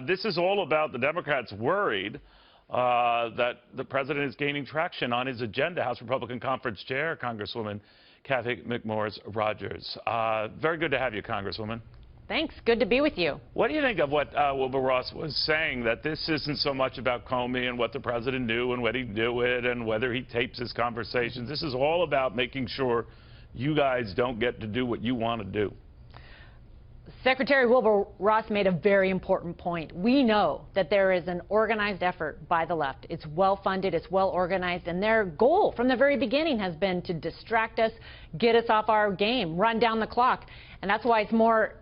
This is all about the Democrats worried that the president is gaining traction on his agenda. House Republican Conference Chair, Congresswoman Kathy McMorris Rodgers. Very good to have you, Congresswoman. Thanks. Good to be with you. What do you think of what Wilbur Ross was saying, that this isn't so much about Comey and what the president knew and when he'd do it and whether he tapes his conversations? This is all about making sure you guys don't get to do what you want to do. Secretary Wilbur Ross made a very important point. We know that there is an organized effort by the left. It's well-funded, it's well-organized, and their goal from the very beginning has been to distract us, get us off our game, run down the clock. And that's why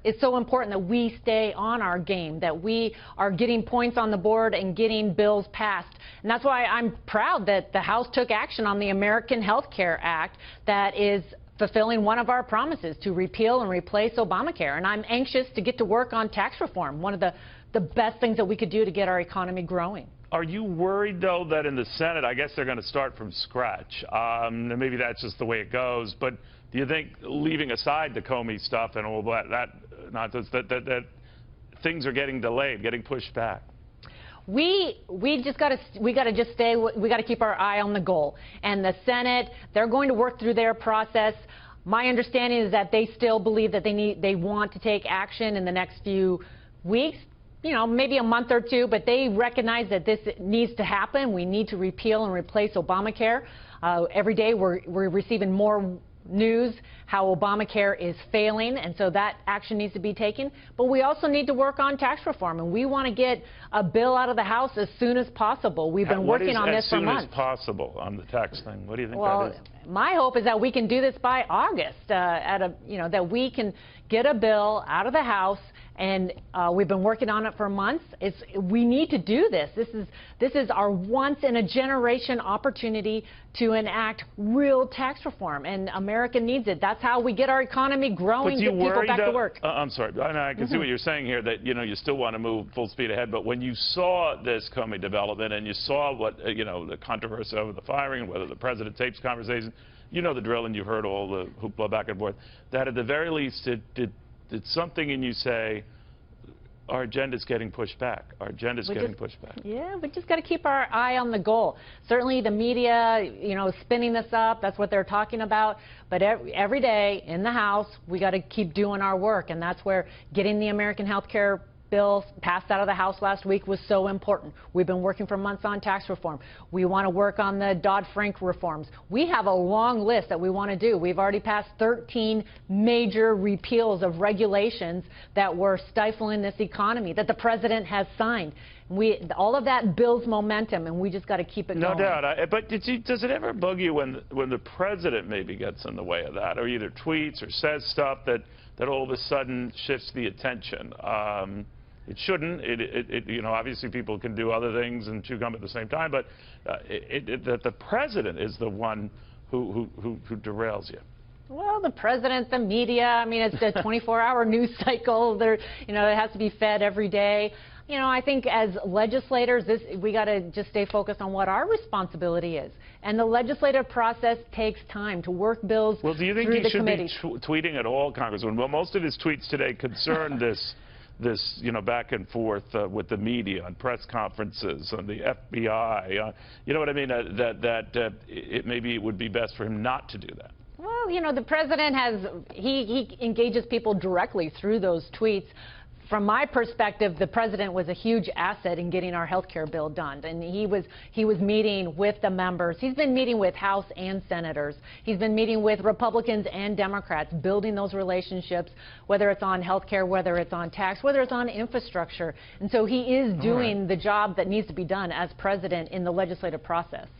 it's so important that we stay on our game, that we are getting points on the board and getting bills passed. And that's why I'm proud that the House took action on the American Health Care Act that is fulfilling one of our promises to repeal and replace Obamacare. And I'm anxious to get to work on tax reform, one of the best things that we could do to get our economy growing. Are you worried, though, that in the Senate, I guess they're going to start from scratch? Maybe that's just the way it goes. But do you think, leaving aside the Comey stuff and all that things are getting delayed, getting pushed back? We got to keep our eye on the goal. And the Senate, they're going to work through their process. My understanding is that they still believe that they want to take action in the next few weeks, maybe a month or two, but they recognize that this needs to happen. We need to repeal and replace Obamacare. Every day we're receiving more news how Obamacare is failing, and so that action needs to be taken. But we also need to work on tax reform, and we want to get a bill out of the House as soon as possible. We've been working on this for months. As soon as possible on the tax thing. What do you think that is? My hope is that we can do this by August, that we can get a bill out of the House, and we've been working on it for months. We need to do this. This is our once-in-a-generation opportunity to enact real tax reform, and America needs it. That's how we get our economy growing, get people back to work. I'm sorry. I can see what you're saying here, that you still want to move full speed ahead. But when you saw this Comey development and you saw what the controversy over the firing and whether the president tapes conversations, you know the drill, and you've heard all the hoopla back and forth, that at the very least did something in you say, our agenda's getting pushed back. Our agenda's getting pushed back. Yeah, we just got to keep our eye on the goal. Certainly the media, spinning this up, that's what they're talking about. But every day in the House, we got to keep doing our work. And that's where getting the American Health Care bill passed out of the House last week was so important. We've been working for months on tax reform. We want to work on the Dodd-Frank reforms. We have a long list that we want to do. We've already passed 13 major repeals of regulations that were stifling this economy that the president has signed. All of that builds momentum, and we just got to keep it going. No doubt. But does it ever bug you when the president maybe gets in the way of that, or either tweets or says stuff that all of a sudden shifts the attention? It shouldn't. Obviously people can do other things and chew gum at the same time, but that the president is the one who derails you. Well, the president, the media, it's a 24-hour news cycle. It has to be fed every day. I think as legislators, we got to just stay focused on what our responsibility is. And the legislative process takes time to work bills through the committees. Well, do you think he should be tweeting at all, Congresswoman? Well, most of his tweets today concern this back and forth with the media on press conferences, on the FBI. You know what I mean? Maybe it would be best for him not to do that. Well, the president he engages people directly through those tweets. From my perspective, the president was a huge asset in getting our health care bill done. And he was meeting with the members. He's been meeting with House and senators. He's been meeting with Republicans and Democrats, building those relationships, whether it's on health care, whether it's on tax, whether it's on infrastructure. And so he is doing the job that needs to be done as president in the legislative process.